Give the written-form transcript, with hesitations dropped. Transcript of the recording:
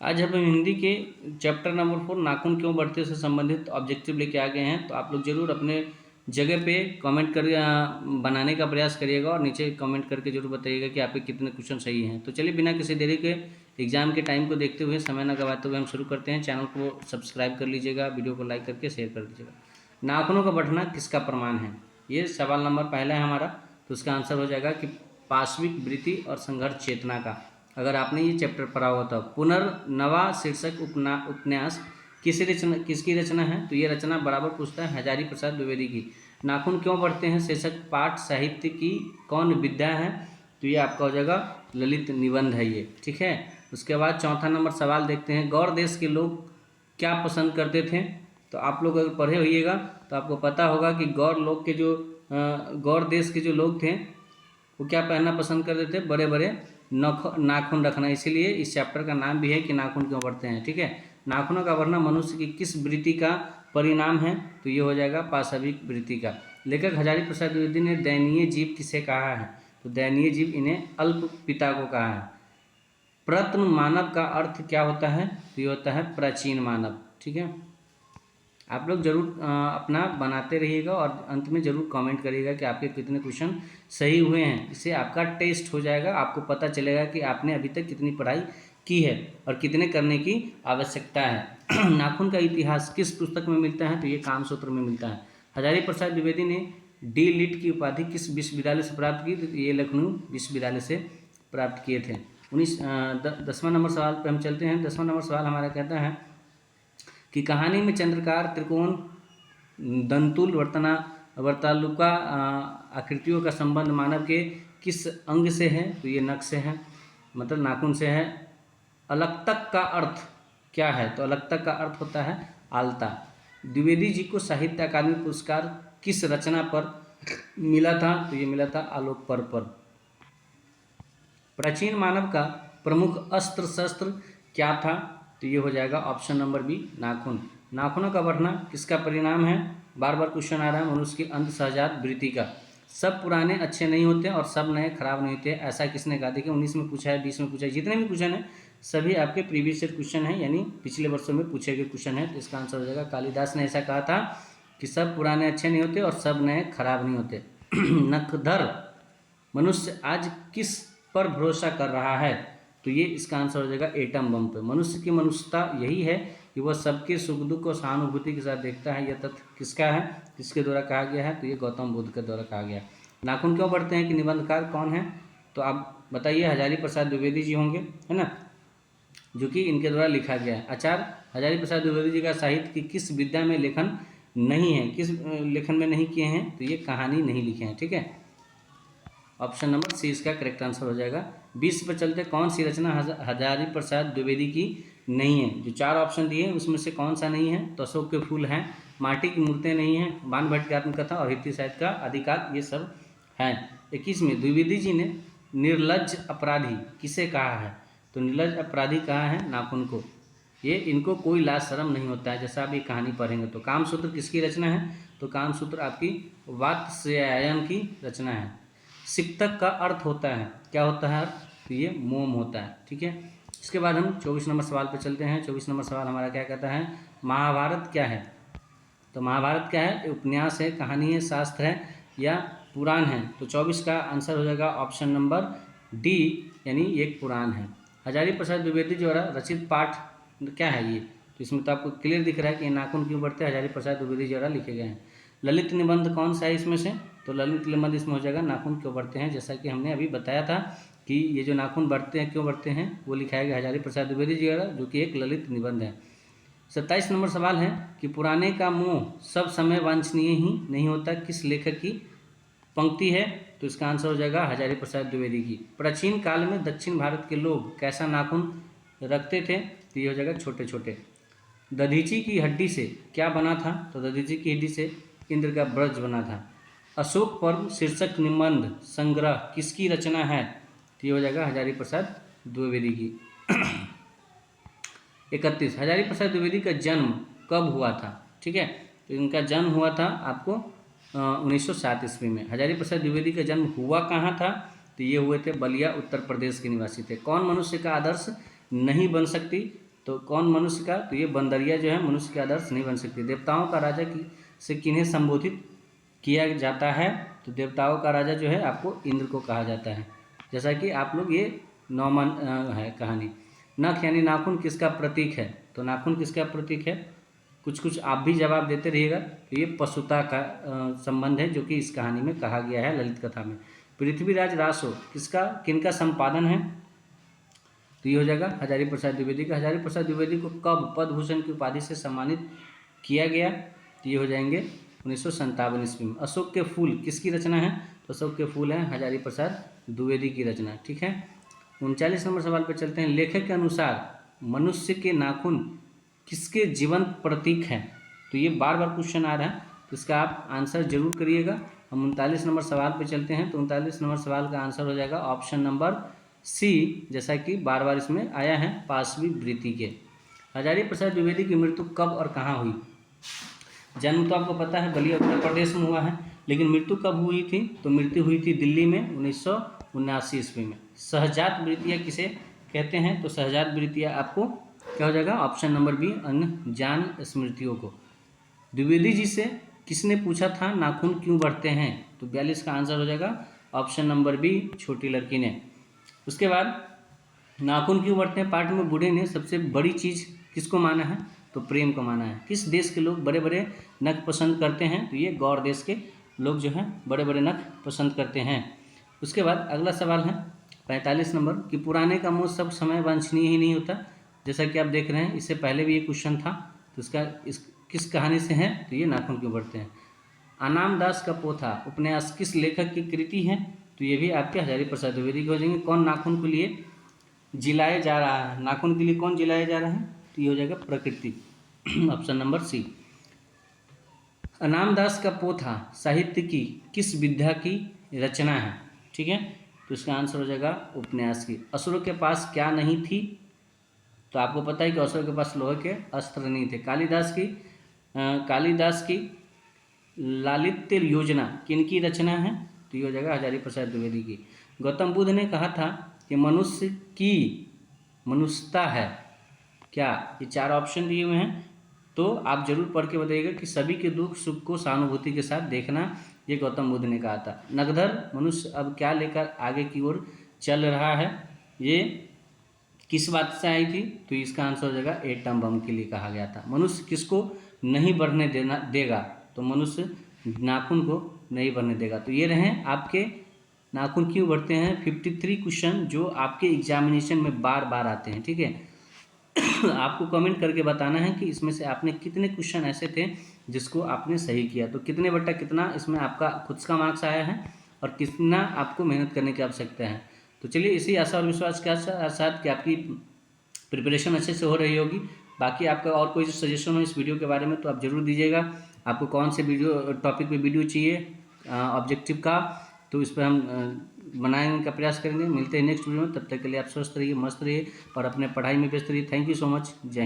आज हम हिंदी के चैप्टर नंबर 4 नाखून क्यों बढ़ते से संबंधित ऑब्जेक्टिव लेके आ गए हैं। तो आप लोग जरूर अपने जगह पे कमेंट कर बनाने का प्रयास करिएगा और नीचे कमेंट करके जरूर बताइएगा कि आपके कितने क्वेश्चन सही हैं। तो चलिए बिना किसी देरी के एग्जाम के टाइम को देखते हुए, समय न गवाते हुए हम शुरू करते हैं। चैनल को सब्सक्राइब कर लीजिएगा, वीडियो को लाइक करके शेयर कर दीजिएगा। नाखूनों का बढ़ना किसका प्रमाण है, ये सवाल नंबर पहला है हमारा। तो उसका आंसर हो जाएगा कि पाशविक वृत्ति और संघर्ष चेतना का। अगर आपने ये चैप्टर पढ़ा हुआ था। पुनर्नवा शीर्षक उपन्यास किसकी रचना है, तो ये रचना बराबर पूछता है हजारी प्रसाद द्विवेदी की। नाखून क्यों बढ़ते हैं शीर्षक पाठ साहित्य की कौन विद्या है, तो ये आपका हो जाएगा ललित निबंध है ये, ठीक है। उसके बाद चौथा नंबर सवाल देखते हैं, गौर देश के लोग क्या पसंद करते थे। तो आप लोग अगर पढ़े होइएगा तो आपको पता होगा कि गौर देश के जो लोग थे वो क्या पहनना पसंद करते थे, बड़े बड़े नाखून रखना। इसीलिए इस चैप्टर का नाम भी है कि नाखून क्यों बढ़ते हैं, ठीक है। नाखूनों का बढ़ना मनुष्य की किस वृत्ति का परिणाम है, तो ये हो जाएगा पाशविक वृत्ति का। लेखक हजारी प्रसाद द्विवेदी ने दयनीय जीव किसे कहा है, तो दयनीय जीव इन्हें अल्प पिता को कहा है। प्रत्न मानव का अर्थ क्या होता है, तो ये होता है प्राचीन मानव, ठीक है। आप लोग जरूर अपना बनाते रहिएगा और अंत में ज़रूर कमेंट करिएगा कि आपके कितने क्वेश्चन सही हुए हैं। इससे आपका टेस्ट हो जाएगा, आपको पता चलेगा कि आपने अभी तक कितनी पढ़ाई की है और कितने करने की आवश्यकता है। नाखून का इतिहास किस पुस्तक में मिलता है, तो ये कामसूत्र में मिलता है। हजारी प्रसाद द्विवेदी ने डी लिट की उपाधि किस विश्वविद्यालय से प्राप्त की, तो ये लखनऊ विश्वविद्यालय से प्राप्त किए थे। 10वां नंबर सवाल पर हम चलते हैं। 10वां नंबर सवाल हमारा कहता है कि कहानी में चंद्रकार, त्रिकोण, दंतुल, वर्तालुका आकृतियों का संबंध मानव के किस अंग से है, तो ये नख से है, मतलब नाखून से है। अलक्तक का अर्थ क्या है, तो अलक्तक का अर्थ होता है आलता। द्विवेदी जी को साहित्य अकादमी पुरस्कार किस रचना पर मिला था, तो ये मिला था आलोक पर्व पर। प्राचीन मानव का प्रमुख अस्त्र शस्त्र क्या था, तो ये हो जाएगा ऑप्शन नंबर बी नाखून। नाखूनों का बढ़ना किसका परिणाम है, बार बार क्वेश्चन आ रहा है, मनुष्य की अंध सहजात वृत्ति का। सब पुराने अच्छे नहीं होते और सब नए खराब नहीं होते, ऐसा किसने कहा। देखिए 19 में पूछा है, 20 में पूछा है, जितने भी क्वेश्चन है सभी आपके प्रीवियस ईयर क्वेश्चन है, यानी पिछले वर्षों में पूछे गए क्वेश्चन है। तो इसका आंसर हो जाएगा कालिदास ने ऐसा कहा था कि सब पुराने अच्छे नहीं होते और सब नए खराब नहीं होते। नखधर मनुष्य आज किस पर भरोसा कर रहा है, तो ये इसका आंसर हो जाएगा एटम बम पे। मनुष्य की मनुष्यता यही है कि वह सबके सुख दुख को सहानुभूति के साथ देखता है। यह तथ्य किसका है, किसके द्वारा कहा गया है, तो ये गौतम बुद्ध के द्वारा कहा गया। नाखून क्यों बढ़ते हैं कि निबंधकार कौन है, तो आप बताइए हजारी प्रसाद द्विवेदी जी होंगे, है ना, जो कि इनके द्वारा लिखा गया है। आचार्य हजारी प्रसाद द्विवेदी जी का साहित्य की किस विद्या में लेखन नहीं है, किस लेखन में नहीं किए हैं, तो ये कहानी नहीं लिखे हैं, ठीक है। ऑप्शन नंबर सी इसका करेक्ट आंसर हो जाएगा। 20 पर चलते, कौन सी रचना हजारी प्रसाद द्विवेदी की नहीं है। जो 4 ऑप्शन दिए हैं उसमें से कौन सा नहीं है, तो अशोक के फूल हैं, माटी की मूर्तें नहीं हैं, बाण भट्ट की आत्मकथा और हित्ती साहित्य का आदिकाल, ये सब हैं। 21 में द्विवेदी जी ने निर्लज्ज अपराधी किसे कहा है, तो निर्लज्ज अपराधी कहा है नाखून को। ये इनको कोई लाज शर्म नहीं होता है, जैसा आप ये कहानी पढ़ेंगे। तो कामसूत्र किसकी रचना है, तो कामसूत्र आपकी वात्स्यायन की रचना है। सिक्तक का अर्थ होता है, क्या होता है अर्थ, तो ये मोम होता है, ठीक है। इसके बाद हम 24 नंबर सवाल पर चलते हैं। 24 नंबर सवाल हमारा क्या कहता है, महाभारत क्या है, तो महाभारत क्या है, उपन्यास है, कहानी है, शास्त्र है या पुराण है। तो 24 का आंसर हो जाएगा ऑप्शन नंबर डी, यानी एक पुराण है। हजारी प्रसाद द्विवेदी द्वारा रचित पाठ क्या है ये, तो इसमें तो आपको क्लियर दिख रहा है कि नाखून क्यों बढ़ते हैं, हजारी प्रसाद द्विवेदी द्वारा लिखे गए हैं। ललित निबंध कौन सा है इसमें से, तो ललित निबंध इसमें हो जाएगा नाखून क्यों बढ़ते हैं। जैसा कि हमने अभी बताया था कि ये जो नाखून बढ़ते हैं क्यों बढ़ते हैं, वो लिखाया गया हजारी प्रसाद द्विवेदी जी द्वारा, जो कि एक ललित निबंध है। 27 नंबर सवाल है कि पुराने का मोह सब समय वांछनीय ही नहीं होता, किस लेखक की पंक्ति है, तो इसका आंसर हो जाएगा हजारी प्रसाद द्विवेदी की। प्राचीन काल में दक्षिण भारत के लोग कैसा नाखून रखते थे, तो ये हो जाएगा छोटे छोटे। दधीची की हड्डी से क्या बना था, तो दधीची की हड्डी से इंद्र का ब्रज बना था। अशोक पर्व शीर्षक निबंध संग्रह किसकी रचना है, तो ये हो जाएगा हजारी प्रसाद द्विवेदी की। 31 हजारी प्रसाद द्विवेदी का जन्म कब हुआ था, ठीक है। तो इनका जन्म हुआ था आपको 1907 ईस्वी में। हजारी प्रसाद द्विवेदी का जन्म हुआ कहाँ था, तो ये हुए थे बलिया उत्तर प्रदेश के निवासी थे। कौन मनुष्य का आदर्श नहीं बन सकती, तो कौन मनुष्य का, तो ये बंदरिया जो है मनुष्य के आदर्श नहीं बन सकती। देवताओं का राजा से किन्हें संबोधित किया जाता है, तो देवताओं का राजा जो है आपको इंद्र को कहा जाता है। जैसा कि आप लोग ये नॉर्मल है कहानी। नख यानी नाखून किसका प्रतीक है, तो नाखून किसका प्रतीक है, कुछ कुछ आप भी जवाब देते रहिएगा। तो ये पशुता का संबंध है जो कि इस कहानी में कहा गया है ललित कथा में। पृथ्वीराज रासो किनका संपादन है, तो ये हो जाएगा हजारी प्रसाद द्विवेदी का। हजारी प्रसाद द्विवेदी को कब पद्म भूषण की उपाधि से सम्मानित किया गया, तो ये हो जाएंगे 1957 ईस्वी में। अशोक के फूल किसकी रचना है, तो अशोक के फूल हैं हजारी प्रसाद द्विवेदी की रचना। ठीक है, 39 नंबर सवाल पर चलते हैं। लेखक के अनुसार मनुष्य के नाखून किसके जीवंत प्रतीक हैं, तो ये बार बार क्वेश्चन आ रहा है, तो इसका आप आंसर जरूर करिएगा। हम 39 नंबर सवाल पे चलते हैं। तो 39 नंबर सवाल का आंसर हो जाएगा ऑप्शन नंबर सी, जैसा कि बार बार इसमें आया है, पांचवी वृत्ति के। हजारी प्रसाद द्विवेदी की मृत्यु कब और कहाँ हुई, जन्म तो आपको पता है बलिया उत्तर प्रदेश में हुआ है, लेकिन मृत्यु कब हुई थी, तो मृत्यु हुई थी दिल्ली में 1979 ईस्वी में। सहजात वृत्तियाँ किसे कहते हैं, तो सहजात वृत्तियाँ आपको क्या हो जाएगा, ऑप्शन नंबर बी अनजान स्मृतियों को। द्विवेदी जी से किसने पूछा था नाखून क्यों बढ़ते हैं, तो 42 का आंसर हो जाएगा ऑप्शन नंबर बी छोटी लड़की ने। उसके बाद नाखून क्यों बढ़ते हैं पाठ में बूढ़े ने सबसे बड़ी चीज़ किसको माना है, तो प्रेम को माना है। किस देश के लोग बड़े बड़े नख पसंद करते हैं, तो ये गौर देश के लोग जो हैं बड़े बड़े नख पसंद करते हैं। उसके बाद अगला सवाल है 45 नंबर कि पुराने का मोह सब समय वांछनीय ही नहीं होता। जैसा कि आप देख रहे हैं इससे पहले भी ये क्वेश्चन था, तो इसका किस कहानी से है, तो ये नाखून क्यों बढ़ते हैं। अनाम दास का पोथा उपन्यास किस लेखक की कृति है, तो ये भी आपके हजारी प्रसाद द्विवेदी के हो जाएंगे। कौन नाखून के लिए जिलाया जा रहा है, नाखून के लिए कौन जिलाया जा रहा है, तो ये हो जाएगा प्रकृति, ऑप्शन नंबर सी। अनाम दास का पोथा साहित्य की किस विद्या की रचना है, ठीक है, तो इसका आंसर हो जाएगा उपन्यास की। असुरों के पास क्या नहीं थी, तो आपको पता है कि असुरों के पास लोहे के अस्त्र नहीं थे। कालिदास की लालित्य योजना किनकी रचना है, तो ये हो जाएगा हजारी प्रसाद द्विवेदी की। गौतम बुद्ध ने कहा था कि मनुष्य की मनुष्यता है क्या, ये चार ऑप्शन दिए हुए हैं, तो आप जरूर पढ़ के बताइएगा कि सभी के दुख सुख को सहानुभूति के साथ देखना, ये गौतम बुद्ध ने कहा था। नगधर मनुष्य अब क्या लेकर आगे की ओर चल रहा है, ये किस बात से आई थी, तो इसका आंसर हो जाएगा एटम बम के लिए कहा गया था। मनुष्य किसको नहीं बढ़ने देगा, तो मनुष्य नाखून को नहीं बढ़ने देगा। तो ये रहे आपके नाखून क्यों बढ़ते हैं 53 क्वेश्चन जो आपके एग्जामिनेशन में बार बार आते हैं। ठीक है, आपको कमेंट करके बताना है कि इसमें से आपने कितने क्वेश्चन ऐसे थे जिसको आपने सही किया, तो कितने बट्टा कितना इसमें आपका खुद का मार्क्स आया है और कितना आपको मेहनत करने की आवश्यकता है। तो चलिए इसी आशा और विश्वास के साथ कि आपकी प्रिपरेशन अच्छे से हो रही होगी। बाकी आपका और कोई सजेशन हो इस वीडियो के बारे में तो आप ज़रूर दीजिएगा। आपको कौन से टॉपिक पे वीडियो चाहिए ऑब्जेक्टिव का, तो इस पर हम बनाने का प्रयास करेंगे। मिलते हैं नेक्स्ट वीडियो में, तब तक के लिए आप स्वस्थ रहिए, मस्त रहिए और अपने पढ़ाई में व्यस्त रहिए। Thank you so much. जय